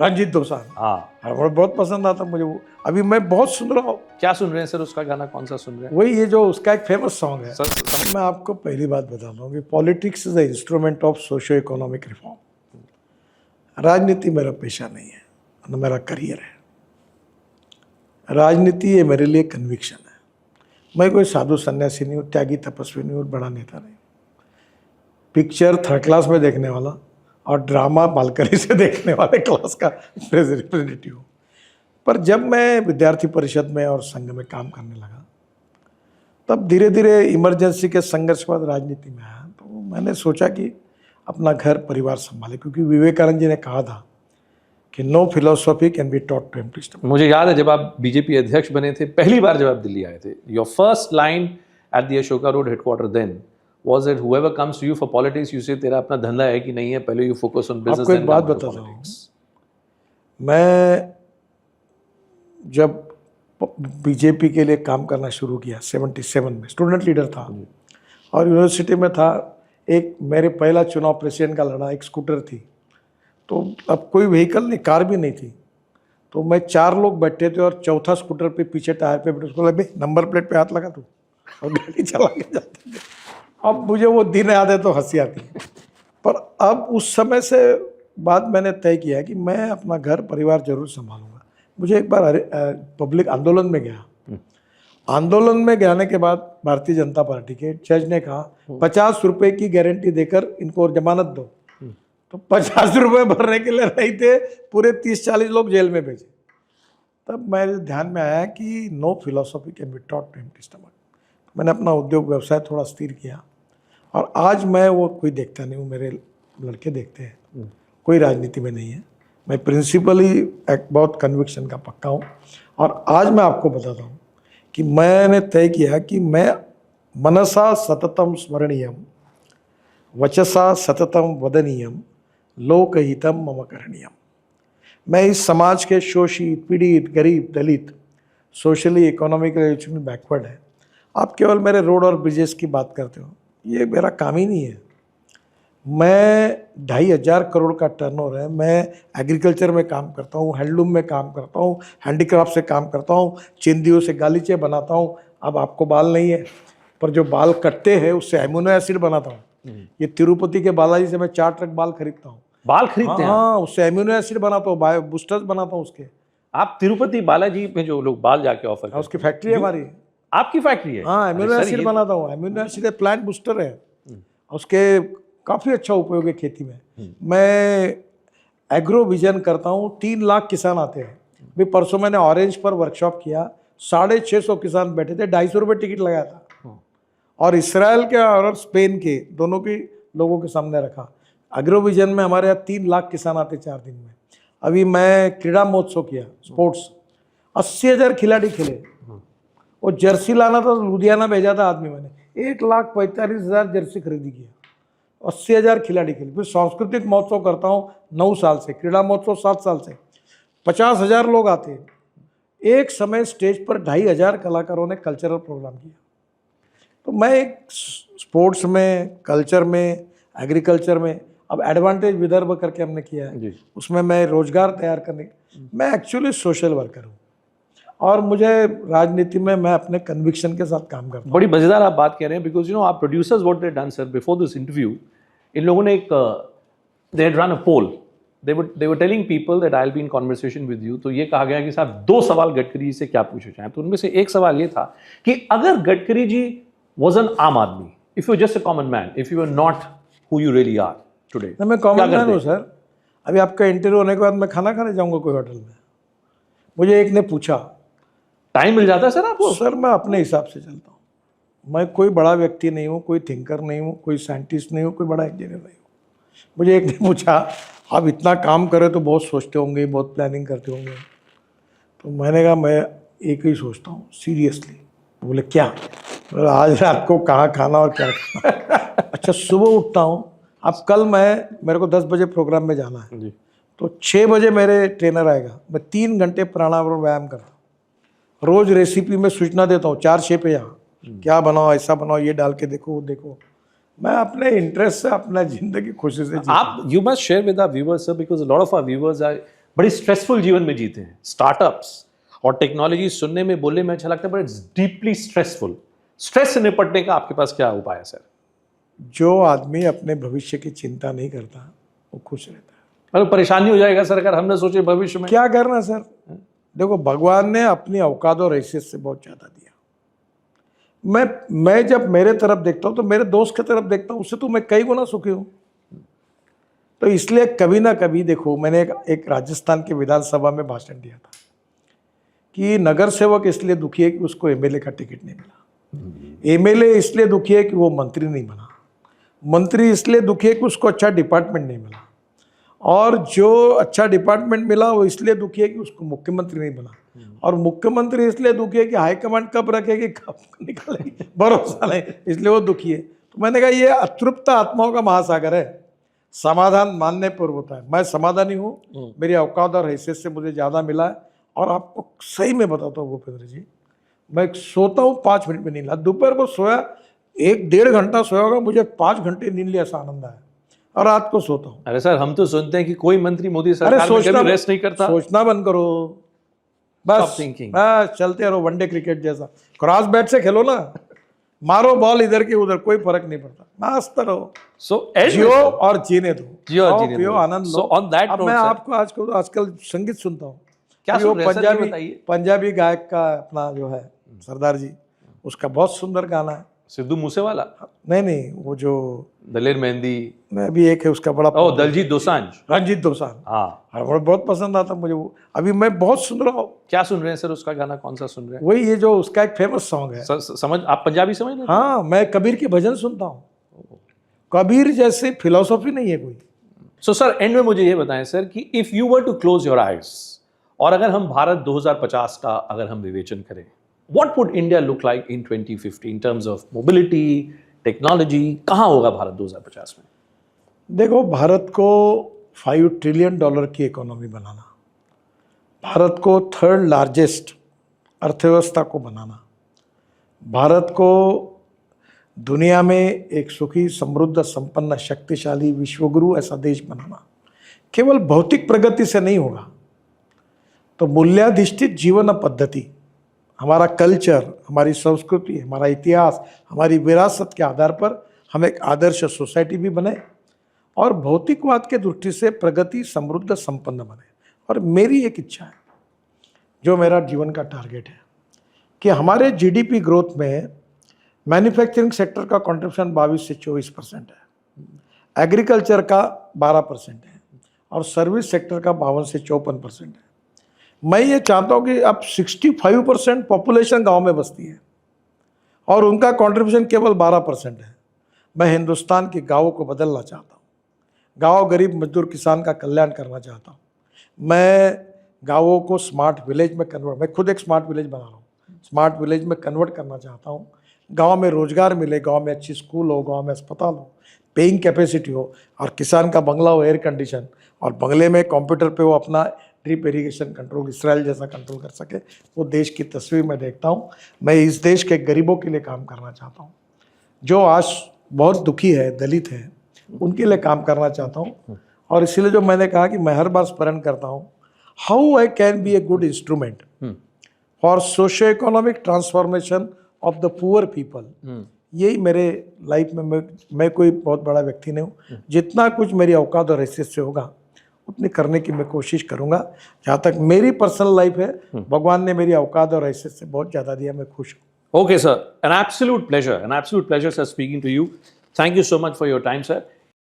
रंजीत दोसांझ। हाँ, और बहुत पसंद आता मुझे वो। अभी मैं बहुत सुन रहा हूँ। क्या सुन रहे हैं सर? उसका गाना कौन सा सुन रहे हैं? वही ये जो उसका एक फेमस सॉन्ग है। सर मैं आपको पहली बात बताता हूँ कि politics is the instrument of socio economic reform. राजनीति मेरा पेशा नहीं है, न मेरा करियर है। राजनीति ये मेरे लिए कन्विक्शन है। मैं कोई साधु सन्यासी नहीं हूँ, त्यागी तपस्वी नहीं हूँ, बड़ा नेता नहीं। पिक्चर थर्ड क्लास में देखने वाला और ड्रामा बालकनी से देखने वाले क्लास का रिप्रेजेंटेटिव हूँ। पर जब मैं विद्यार्थी परिषद में और संघ में काम करने लगा, तब धीरे धीरे इमरजेंसी के संघर्ष के बाद राजनीति में आया। तो मैंने सोचा कि अपना घर परिवार संभाले, क्योंकि विवेकानंद जी ने कहा था कि no philosophy can be taught to empty stomach. मुझे याद है जब आप बीजेपी अध्यक्ष बने थे, पहली बार जब आप दिल्ली आए थे, your first line at the Ashoka road headquarter then was that whoever comes to you for politics, you say तेरा अपना धंधा है कि नहीं है, पहले यू फोकस ऑन बिजनेस। आपको एक बात बताता हूँ, मैं जब बीजेपी के लिए काम करना शुरू किया 77 में, स्टूडेंट लीडर था और यूनिवर्सिटी में था। एक मेरे पहला चुनाव प्रेसिडेंट का लड़ा, एक स्कूटर थी, तो अब कोई व्हीकल नहीं, कार भी नहीं थी। तो मैं 4 लोग बैठे थे और चौथा स्कूटर पे पीछे टायर पे बैठे, उसको लगे नंबर प्लेट पे हाथ लगा तू, और गाड़ी चला के जाते थे। अब मुझे वो दिन याद है तो हंसी आती है। पर अब उस समय से बाद मैंने तय किया कि मैं अपना घर परिवार जरूर संभालूंगा। मुझे एक बार पब्लिक आंदोलन में गया, आंदोलन में जाने के बाद भारतीय जनता पार्टी के जज ने कहा 50 रुपए की गारंटी देकर इनको जमानत दो। तो 50 रुपए भरने के लिए नहीं थे, पूरे 30-40 लोग जेल में भेजे। तब मेरे ध्यान में आया कि no philosophy can be taught to empty stomach. मैंने अपना उद्योग व्यवसाय थोड़ा स्थिर किया और आज मैं वो कोई देखता नहीं हूँ, मेरे लड़के देखते हैं। कोई राजनीति में नहीं है, मैं प्रिंसिपली एक बहुत कन्विक्शन का पक्का हूँ। और आज मैं आपको बताता हूँ कि मैंने तय किया कि मैं मनसा सततम स्मरणीयम वचसा सततम वदनीयम लोकहितम मम करणीयम। मैं इस समाज के शोषित, पीड़ित, गरीब, दलित, सोशली इकोनॉमिकली बैकवर्ड है। आप केवल मेरे रोड और ब्रिजेस की बात करते हो, ये मेरा काम ही नहीं है। मैं 2,500 करोड़ का टर्नओवर है। मैं एग्रीकल्चर में काम करता हूँ, हैंडलूम में काम करता हूँ, हैंडीक्राफ्ट से काम करता हूँ, चिंदियों से गालीचे बनाता हूँ। अब आपको बाल नहीं है, पर जो बाल कटते हैं उससे एमिनो एसिड बनाता हूँ। ये तिरुपति के बालाजी से मैं 4 ट्रक बाल खरीदता हूँ। बाल खरीदते हैं? हाँ, उससे एमिनो एसिड बनाता हूँ, बायो बूस्टर्स बनाता हूँ उसके। आप तिरुपति बालाजी में जो लोग बाल जाके ऑफर करते हैं, उसकी फैक्ट्री है हमारी। आपकी फैक्ट्री है? हाँ, एमिनो एसिड बनाता हूँ। एमिनो एसिड प्लांट बूस्टर है, उसके काफ़ी अच्छा उपयोग है खेती में। मैं एग्रो विजन करता हूँ, 3 लाख किसान आते हैं। भी परसों मैंने ऑरेंज पर वर्कशॉप किया, 650 किसान बैठे थे, 250 रुपये टिकट लगाया था। और इसराइल के और स्पेन के दोनों के लोगों के सामने रखा। एग्रो विजन में हमारे यहाँ 3 लाख किसान आते 4 दिन में। अभी मैं क्रीड़ा महोत्सव किया, स्पोर्ट्स, 80,000 खिलाड़ी खेले। वो जर्सी लाना था, लुधियाना भेजा था आदमी, मैंने 1,45,000 जर्सी खरीदी किया, 80,000 खिलाड़ी खेले। फिर सांस्कृतिक महोत्सव करता हूँ 9 साल से, क्रीड़ा महोत्सव 7 साल से, 50,000 लोग आते हैं। एक समय स्टेज पर 2,500 कलाकारों ने कल्चरल प्रोग्राम किया। तो मैं एक स्पोर्ट्स में, कल्चर में, एग्रीकल्चर में, अब एडवांटेज विदर्भ करके हमने किया है, उसमें मैं रोजगार तैयार करने, मैं एक्चुअली सोशल वर्कर हूँ। और मुझे राजनीति में मैं अपने कन्विक्शन के साथ काम करता हूँ। बड़ी मजेदार आप बात कह रहे हैं, बिकॉज यू नो आप producers what they done sir before this interview, इन लोगों ने एक they had run a poll, they were telling people that I will be in conversation with you. तो ये कहा गया कि साहब 2 सवाल गडकरी से क्या पूछना चाहें। तो उनमें से एक सवाल ये था कि अगर गडकरी जी वॉज एन आम आदमी, if you just a common man, if you are not who you really are today. मैं कॉमन मैन हूँ सर। अभी आपका इंटरव्यू होने के बाद मैं खाना खाने जाऊँगा कोई होटल में, मुझे एक ने पूछा, टाइम मिल जाता है सर आपको? सर मैं अपने हिसाब से चलता हूँ। मैं कोई बड़ा व्यक्ति नहीं हूँ, कोई थिंकर नहीं हूँ, कोई साइंटिस्ट नहीं हूँ, कोई बड़ा इंजीनियर नहीं हूँ। मुझे एक ने पूछा, आप इतना काम करे तो बहुत सोचते होंगे, बहुत प्लानिंग करते होंगे। तो मैंने कहा मैं एक ही सोचता हूँ सीरियसली। बोले क्या? बोले आज रात को कहाँ खाना और क्या खाना। अच्छा, सुबह उठता हूँ, अब कल मेरे को 10 बजे प्रोग्राम में जाना है जी। तो 6 बजे मेरे ट्रेनर आएगा, मैं 3 घंटे प्राणायाम और व्यायाम करता हूँ। रोज रेसिपी में सूचना देता हूँ 4 शेप है यहाँ, क्या बनाओ, ऐसा बनाओ, ये डाल के देखो, वो देखो। मैं अपने इंटरेस्ट से अपना जिंदगी खुशी से आप, you must share with our viewers sir, because a lot of our viewers are बड़ी स्ट्रेसफुल जीवन में जीते हैं। स्टार्टअप्स और टेक्नोलॉजी सुनने में बोलने में अच्छा लगता है, but it's deeply stressful. Stress से निपटने का आपके पास क्या उपाय है सर? जो आदमी अपने भविष्य की चिंता नहीं करता वो खुश रहता है। मतलब परेशानी हो जाएगा सर अगर हमने सोचे भविष्य में। क्या करना सर, देखो भगवान ने अपनी औकात और हैसियत से बहुत ज़्यादा दिया। मैं जब मेरे तरफ देखता हूँ तो मेरे दोस्त की तरफ देखता हूँ, उससे तो मैं कई गुना सुखी हूँ। तो इसलिए कभी ना कभी देखो, मैंने एक राजस्थान के विधानसभा में भाषण दिया था कि नगर सेवक इसलिए दुखी है कि उसको एमएलए का टिकट नहीं मिला, एमएलए इसलिए दुखी है कि वो मंत्री नहीं बना, मंत्री इसलिए दुखी है कि उसको अच्छा डिपार्टमेंट नहीं मिला, और जो अच्छा डिपार्टमेंट मिला वो इसलिए दुखी है कि उसको मुख्यमंत्री नहीं बना, और मुख्यमंत्री इसलिए दुखी है कि हाईकमांड कब रखेगी कब निकालेगी भरोसा नहीं, इसलिए वो दुखी है। तो मैंने कहा ये अतृप्त आत्माओं का महासागर है, समाधान मानने पर होता है। मैं समाधानी हूँ, मेरी औकात और हैसियत से मुझे ज़्यादा मिला है। और आपको सही में बताता हूँ भूपेंद्र जी, मैं सोता हूँ 5 मिनट में नींद, दोपहर को सोया 1-1.5 घंटा सोया होगा, मुझे 5 घंटे नींद लिया, ऐसा आनंद आया, और रात को सोता हूँ। अरे सर हम तो सुनते हैं कि कोई मंत्री मोदी सरकार में कभी रेस्ट नहीं करता। सोचना बंद करो, बस Stop thinking. बस चलते रहो, वनडे क्रिकेट जैसा क्रॉस बैट से खेलो ना, मारो बॉल इधर की उधर, कोई फर्क नहीं पड़ता, मस्त रहो। सो जियो और जीने दो, जियो और खाओ, जीने पियो, दो। आनंद So लो। on that अब note, मैं sir, आपको आजकल संगीत सुनता हूँ। क्या अभी वो सुन रहे हैं सर, ये बताइए। पंजाबी गायक का अपना जो है सरदार जी, उसका बहुत सुंदर गाना है। सिद्धू मूसेवाला, नहीं, वो जो दलेर मेहंदी, अभी एक है उसका बड़ा, ओ दलजीत दोसांझ, रंजीत दोसांझ, हाँ वो बहुत पसंद आता मुझे वो। अभी मैं बहुत सुन रहा हूँ। क्या सुन रहे हैं सर, उसका गाना कौन सा सुन रहे हैं? वही ये जो उसका एक फेमस सॉन्ग है। समझ, आप पंजाबी समझ लेते हैं? हाँ, मैं कबीर के भजन सुनता हूँ। कबीर जैसे फिलोसॉफी नहीं है कोई। सो सर एंड में मुझे ये बताएं सर कि if you were to close your eyes, और अगर हम भारत 2050 का अगर हम विवेचन करें, what would India look like in 2050 in terms of mobility, technology? कहाँ होगा भारत 2050 में? देखो, भारत को $5 ट्रिलियन की इकोनॉमी बनाना, भारत को 3rd लार्जेस्ट अर्थव्यवस्था को बनाना, भारत को दुनिया में एक सुखी, समृद्ध, संपन्न, शक्तिशाली, विश्वगुरु ऐसा देश बनाना केवल भौतिक प्रगति से नहीं होगा। तो मूल्याधिष्ठित जीवन पद्धति, हमारा कल्चर, हमारी संस्कृति, हमारा इतिहास, हमारी विरासत के आधार पर हम एक आदर्श सोसाइटी भी बने, और भौतिकवाद के दृष्टि से प्रगति, समृद्ध, संपन्न बने। और मेरी एक इच्छा है, जो मेरा जीवन का टारगेट है, कि हमारे जीडीपी ग्रोथ में मैन्युफैक्चरिंग सेक्टर का कंट्रीब्यूशन 22 से 24% है, एग्रीकल्चर का 12% है, और सर्विस सेक्टर का 52 से 54% है। मैं ये चाहता हूँ कि अब 65% पॉपुलेशन गांव में बसती है और उनका कंट्रीब्यूशन केवल 12% है। मैं हिंदुस्तान के गाँवों को बदलना चाहता हूँ, गाँव, गरीब मजदूर, किसान का कल्याण करना चाहता हूँ। मैं गाँवों को स्मार्ट विलेज में कन्वर्ट, मैं खुद एक स्मार्ट विलेज बना रहा हूँ, स्मार्ट विलेज में कन्वर्ट करना चाहता हूँ। गांव में रोजगार मिले, गांव में अच्छी स्कूल हो, गांव में अस्पताल हो, पेइंग कैपेसिटी हो, और किसान का बंगला हो एयर कंडीशन, और बंगले में कंप्यूटर पे वो अपना ड्रिप इरीगेशन कंट्रोल, इसराइल जैसा कंट्रोल कर सके। वो देश की तस्वीर मैं देखता हूँ। मैं इस देश के गरीबों के लिए काम करना चाहता हूँ, जो आज बहुत दुखी है, दलित है, उनके लिए काम करना चाहता हूँ। और इसीलिए जो मैंने कहा कि मैं हर बार स्मरण करता हूँ, how I can be a good instrument for socio economic transformation of the poor people. यही मेरे लाइफ में, मैं कोई बहुत बड़ा व्यक्ति नहीं हूँ, जितना कुछ मेरी औकात और हैसियत से होगा उतनी करने की मैं कोशिश करूँगा। जहाँ तक मेरी पर्सनल लाइफ है, भगवान ने मेरी औकात और हैसियत से बहुत ज़्यादा दिया, मैं खुश हूँ। Okay, sir. An absolute pleasure, sir, speaking to you. Thank you so much for your time, sir.